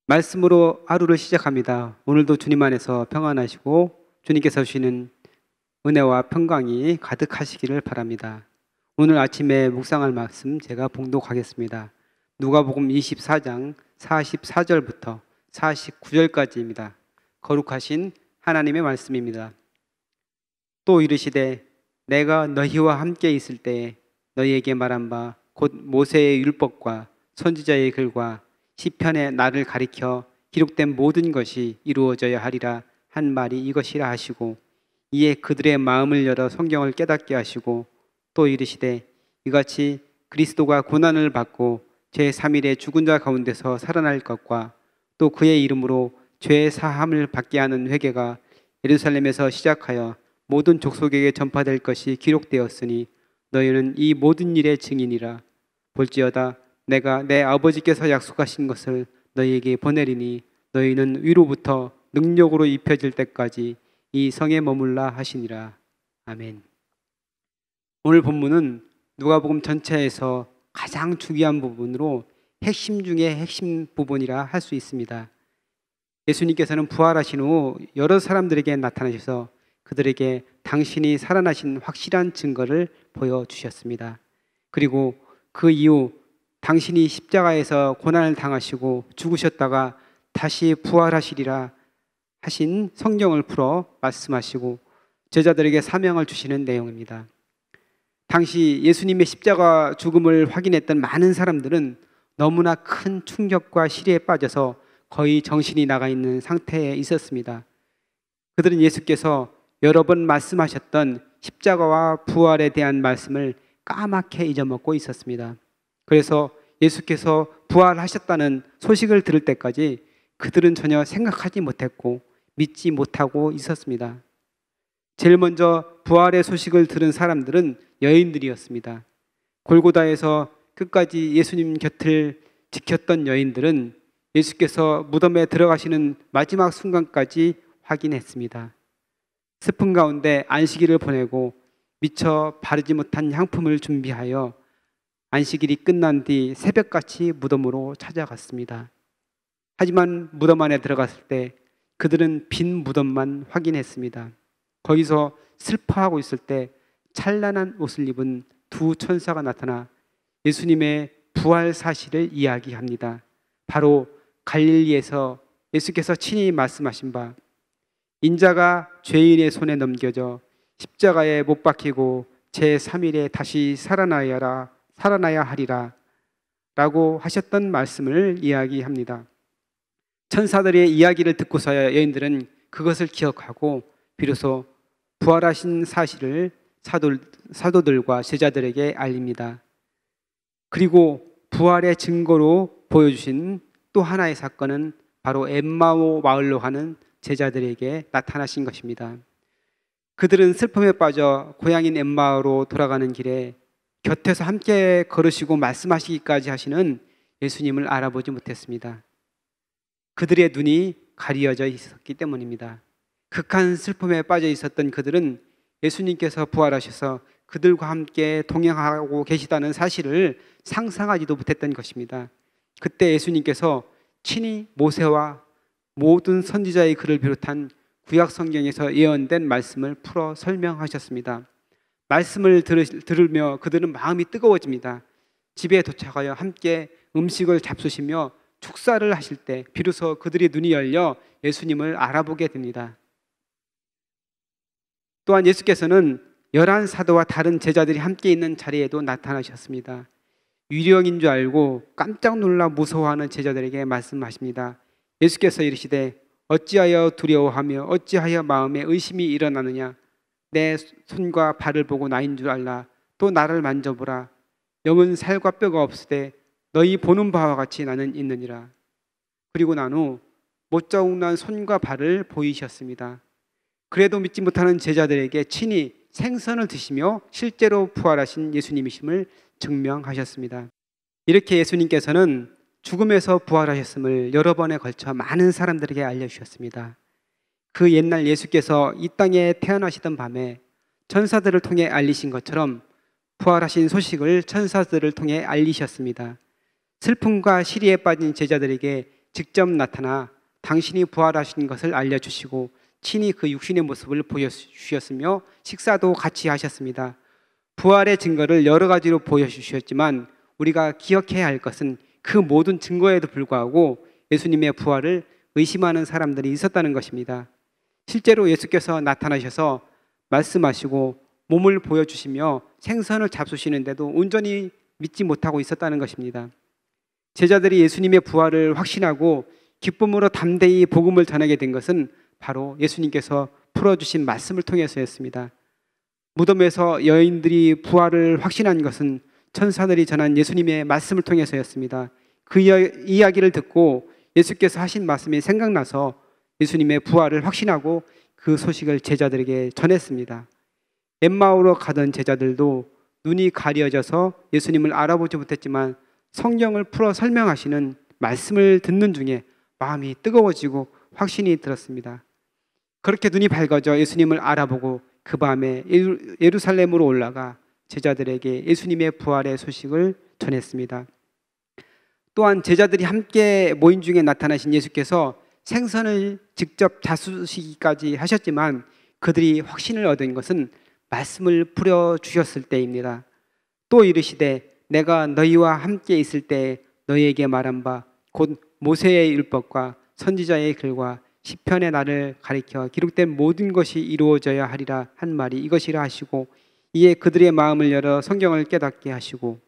말씀으로 하루를 시작합니다. 오늘도 주님 안에서 평안하시고 주님께서 주시는 은혜와 평강이 가득하시기를 바랍니다. 오늘 아침에 묵상할 말씀 제가 봉독하겠습니다. 누가복음 24장 44절부터 49절까지입니다. 거룩하신 하나님의 말씀입니다. 또 이르시되 내가 너희와 함께 있을 때에 너희에게 말한 바 곧 모세의 율법과 선지자의 글과 시편에 나를 가리켜 기록된 모든 것이 이루어져야 하리라 한 말이 이것이라 하시고, 이에 그들의 마음을 열어 성경을 깨닫게 하시고, 또 이르시되 이같이 그리스도가 고난을 받고 제3일에 죽은 자 가운데서 살아날 것과 또 그의 이름으로 죄 사함을 받게 하는 회개가 예루살렘에서 시작하여 모든 족속에게 전파될 것이 기록되었으니 너희는 이 모든 일의 증인이라. 볼지어다 내가 내 아버지께서 약속하신 것을 너희에게 보내리니 너희는 위로부터 능력으로 입혀질 때까지 이 성에 머물라 하시니라. 아멘. 오늘 본문은 누가복음 전체에서 가장 중요한 부분으로 핵심 중에 핵심 부분이라 할 수 있습니다. 예수님께서는 부활하신 후 여러 사람들에게 나타나셔서 그들에게 당신이 살아나신 확실한 증거를 보여주셨습니다. 그리고 그 이후 당신이 십자가에서 고난을 당하시고 죽으셨다가 다시 부활하시리라 하신 성경을 풀어 말씀하시고 제자들에게 사명을 주시는 내용입니다. 당시 예수님의 십자가 죽음을 확인했던 많은 사람들은 너무나 큰 충격과 시리에 빠져서 거의 정신이 나가 있는 상태에 있었습니다. 그들은 예수께서 여러 번 말씀하셨던 십자가와 부활에 대한 말씀을 까맣게 잊어먹고 있었습니다. 그래서 예수께서 부활하셨다는 소식을 들을 때까지 그들은 전혀 생각하지 못했고 믿지 못하고 있었습니다. 제일 먼저 부활의 소식을 들은 사람들은 여인들이었습니다. 골고다에서 끝까지 예수님 곁을 지켰던 여인들은 예수께서 무덤에 들어가시는 마지막 순간까지 확인했습니다. 슬픔 가운데 안식일을 보내고 미처 바르지 못한 향품을 준비하여 안식일이 끝난 뒤 새벽같이 무덤으로 찾아갔습니다. 하지만 무덤 안에 들어갔을 때 그들은 빈 무덤만 확인했습니다. 거기서 슬퍼하고 있을 때 찬란한 옷을 입은 두 천사가 나타나 예수님의 부활 사실을 이야기합니다. 바로 갈릴리에서 예수께서 친히 말씀하신 바 인자가 죄인의 손에 넘겨져 십자가에 못 박히고 제3일에 다시 살아나야 하리라 라고 하셨던 말씀을 이야기합니다. 천사들의 이야기를 듣고서야 여인들은 그것을 기억하고 비로소 부활하신 사실을 사도들과 제자들에게 알립니다. 그리고 부활의 증거로 보여주신 또 하나의 사건은 바로 엠마오 마을로 가는 제자들에게 나타나신 것입니다. 그들은 슬픔에 빠져 고향인 엠마오로 돌아가는 길에 곁에서 함께 걸으시고 말씀하시기까지 하시는 예수님을 알아보지 못했습니다. 그들의 눈이 가리어져 있었기 때문입니다. 극한 슬픔에 빠져 있었던 그들은 예수님께서 부활하셔서 그들과 함께 동행하고 계시다는 사실을 상상하지도 못했던 것입니다. 그때 예수님께서 친히 모세와 모든 선지자의 글을 비롯한 구약 성경에서 예언된 말씀을 풀어 설명하셨습니다. 말씀을 들으며 그들은 마음이 뜨거워집니다. 집에 도착하여 함께 음식을 잡수시며 축사를 하실 때 비로소 그들의 눈이 열려 예수님을 알아보게 됩니다. 또한 예수께서는 11사도와 다른 제자들이 함께 있는 자리에도 나타나셨습니다. 유령인 줄 알고 깜짝 놀라 무서워하는 제자들에게 말씀하십니다. 예수께서 이르시되 어찌하여 두려워하며 어찌하여 마음에 의심이 일어나느냐. 내 손과 발을 보고 나인 줄 알라. 또 나를 만져보라. 영은 살과 뼈가 없으되 너희 보는 바와 같이 나는 있느니라. 그리고 난 후 못자국난 손과 발을 보이셨습니다. 그래도 믿지 못하는 제자들에게 친히 생선을 드시며 실제로 부활하신 예수님이심을 증명하셨습니다. 이렇게 예수님께서는 죽음에서 부활하셨음을 여러 번에 걸쳐 많은 사람들에게 알려주셨습니다. 그 옛날 예수께서 이 땅에 태어나시던 밤에 천사들을 통해 알리신 것처럼 부활하신 소식을 천사들을 통해 알리셨습니다. 슬픔과 시리에 빠진 제자들에게 직접 나타나 당신이 부활하신 것을 알려주시고 친히 그 육신의 모습을 보여주셨으며 식사도 같이 하셨습니다. 부활의 증거를 여러 가지로 보여주셨지만 우리가 기억해야 할 것은 그 모든 증거에도 불구하고 예수님의 부활을 의심하는 사람들이 있었다는 것입니다. 실제로 예수께서 나타나셔서 말씀하시고 몸을 보여주시며 생선을 잡수시는데도 온전히 믿지 못하고 있었다는 것입니다. 제자들이 예수님의 부활을 확신하고 기쁨으로 담대히 복음을 전하게 된 것은 바로 예수님께서 풀어주신 말씀을 통해서였습니다. 무덤에서 여인들이 부활을 확신한 것은 천사들이 전한 예수님의 말씀을 통해서였습니다. 그 이야기를 듣고 예수께서 하신 말씀이 생각나서 예수님의 부활을 확신하고 그 소식을 제자들에게 전했습니다. 엠마오로 가던 제자들도 눈이 가려져서 예수님을 알아보지 못했지만 성경을 풀어 설명하시는 말씀을 듣는 중에 마음이 뜨거워지고 확신이 들었습니다. 그렇게 눈이 밝아져 예수님을 알아보고 그 밤에 예루살렘으로 올라가 제자들에게 예수님의 부활의 소식을 전했습니다. 또한 제자들이 함께 모인 중에 나타나신 예수께서 생선을 직접 잡수시기까지 하셨지만 그들이 확신을 얻은 것은 말씀을 풀어주셨을 때입니다. 또 이르시되 내가 너희와 함께 있을 때에 너희에게 말한 바 곧 모세의 율법과 선지자의 글과 시편의 나를 가리켜 기록된 모든 것이 이루어져야 하리라 한 말이 이것이라 하시고 이에 그들의 마음을 열어 성경을 깨닫게 하시고,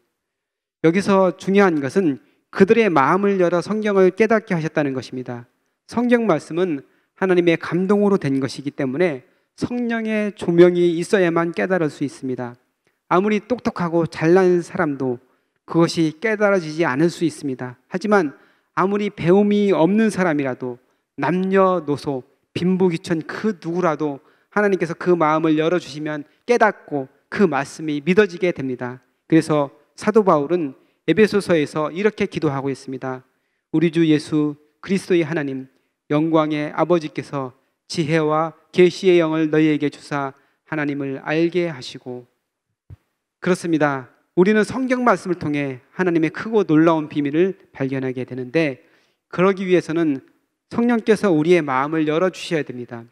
여기서 중요한 것은 그들의 마음을 열어 성경을 깨닫게 하셨다는 것입니다. 성경 말씀은 하나님의 감동으로 된 것이기 때문에 성령의 조명이 있어야만 깨달을 수 있습니다. 아무리 똑똑하고 잘난 사람도 그것이 깨달아지지 않을 수 있습니다. 하지만 아무리 배움이 없는 사람이라도 남녀노소 빈부귀천 그 누구라도 하나님께서 그 마음을 열어주시면 깨닫고 그 말씀이 믿어지게 됩니다. 그래서 사도 바울은 에베소서에서 이렇게 기도하고 있습니다. 우리 주 예수 그리스도의 하나님 영광의 아버지께서 지혜와 계시의 영을 너희에게 주사 하나님을 알게 하시고. 그렇습니다. 우리는 성경 말씀을 통해 하나님의 크고 놀라운 비밀을 발견하게 되는데, 그러기 위해서는 성령께서 우리의 마음을 열어주셔야 됩니다.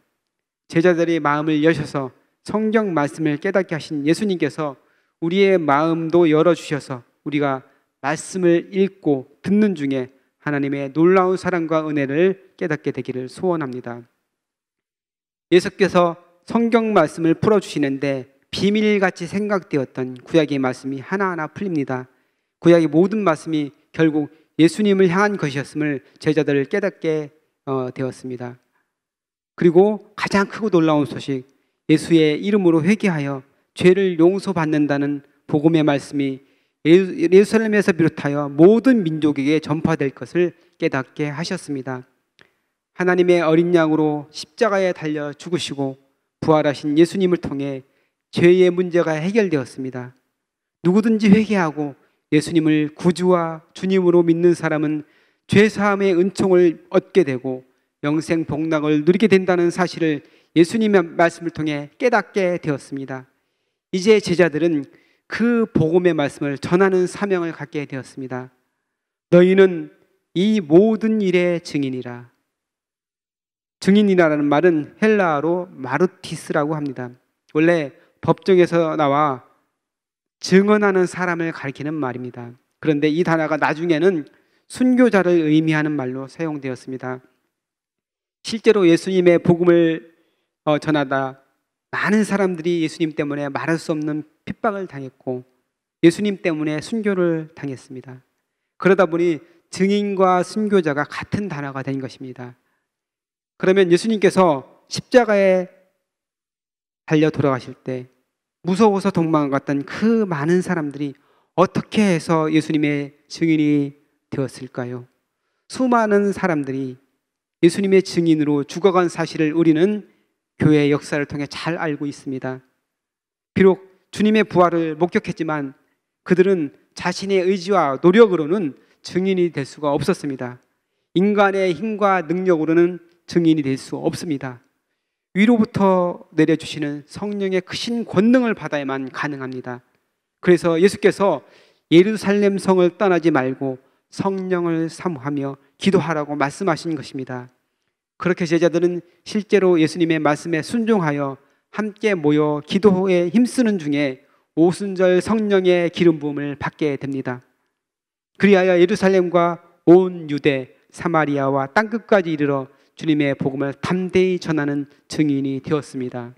제자들이 마음을 여셔서 성경 말씀을 깨닫게 하신 예수님께서 우리의 마음도 열어주셔서 우리가 말씀을 읽고 듣는 중에 하나님의 놀라운 사랑과 은혜를 깨닫게 되기를 소원합니다. 예수께서 성경 말씀을 풀어주시는데 비밀같이 생각되었던 구약의 말씀이 하나하나 풀립니다. 구약의 모든 말씀이 결국 예수님을 향한 것이었음을 제자들을 깨닫게 되었습니다. 그리고 가장 크고 놀라운 소식, 예수의 이름으로 회개하여 죄를 용서받는다는 복음의 말씀이 예루살렘에서 비롯하여 모든 민족에게 전파될 것을 깨닫게 하셨습니다. 하나님의 어린 양으로 십자가에 달려 죽으시고 부활하신 예수님을 통해 죄의 문제가 해결되었습니다. 누구든지 회개하고 예수님을 구주와 주님으로 믿는 사람은 죄사함의 은총을 얻게 되고 영생 복락을 누리게 된다는 사실을 예수님의 말씀을 통해 깨닫게 되었습니다. 이제 제자들은 그 복음의 말씀을 전하는 사명을 갖게 되었습니다. 너희는 이 모든 일의 증인이라. 증인이라는 말은 헬라어로 마르티스라고 합니다. 원래 법정에서 나와 증언하는 사람을 가리키는 말입니다. 그런데 이 단어가 나중에는 순교자를 의미하는 말로 사용되었습니다. 실제로 예수님의 복음을 전하다 많은 사람들이 예수님 때문에 말할 수 없는 핍박을 당했고 예수님 때문에 순교를 당했습니다. 그러다 보니 증인과 순교자가 같은 단어가 된 것입니다. 그러면 예수님께서 십자가에 달려 돌아가실 때 무서워서 도망갔던 그 많은 사람들이 어떻게 해서 예수님의 증인이 되었을까요? 수많은 사람들이 예수님의 증인으로 죽어간 사실을 우리는 교회의 역사를 통해 잘 알고 있습니다. 비록 주님의 부활을 목격했지만 그들은 자신의 의지와 노력으로는 증인이 될 수가 없었습니다. 인간의 힘과 능력으로는 증인이 될 수 없습니다. 위로부터 내려주시는 성령의 크신 권능을 받아야만 가능합니다. 그래서 예수께서 예루살렘 성을 떠나지 말고 성령을 사모하며 기도하라고 말씀하신 것입니다. 그렇게 제자들은 실제로 예수님의 말씀에 순종하여 함께 모여 기도에 힘쓰는 중에 오순절 성령의 기름 부음을 받게 됩니다. 그리하여 예루살렘과 온 유대, 사마리아와 땅끝까지 이르러 주님의 복음을 담대히 전하는 증인이 되었습니다.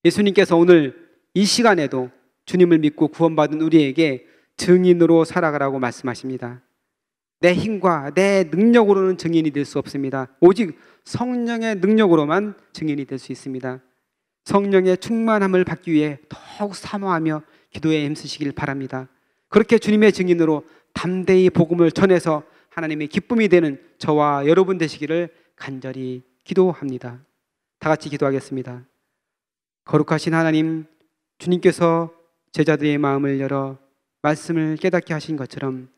예수님께서 오늘 이 시간에도 주님을 믿고 구원받은 우리에게 증인으로 살아가라고 말씀하십니다. 내 힘과 내 능력으로는 증인이 될 수 없습니다. 오직 성령의 능력으로만 증인이 될 수 있습니다. 성령의 충만함을 받기 위해 더욱 사모하며 기도에 힘쓰시길 바랍니다. 그렇게 주님의 증인으로 담대히 복음을 전해서 하나님의 기쁨이 되는 저와 여러분 되시기를 간절히 기도합니다. 다 같이 기도하겠습니다. 거룩하신 하나님, 주님께서 제자들의 마음을 열어 말씀을 깨닫게 하신 것처럼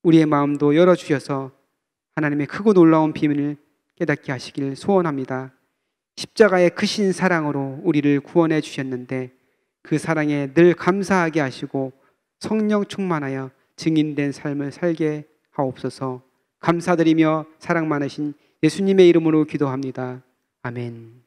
우리의 마음도 열어주셔서 하나님의 크고 놀라운 비밀을 깨닫게 하시길 소원합니다. 십자가의 크신 사랑으로 우리를 구원해 주셨는데 그 사랑에 늘 감사하게 하시고 성령 충만하여 증인된 삶을 살게 하옵소서. 감사드리며 사랑 많으신 예수님의 이름으로 기도합니다. 아멘.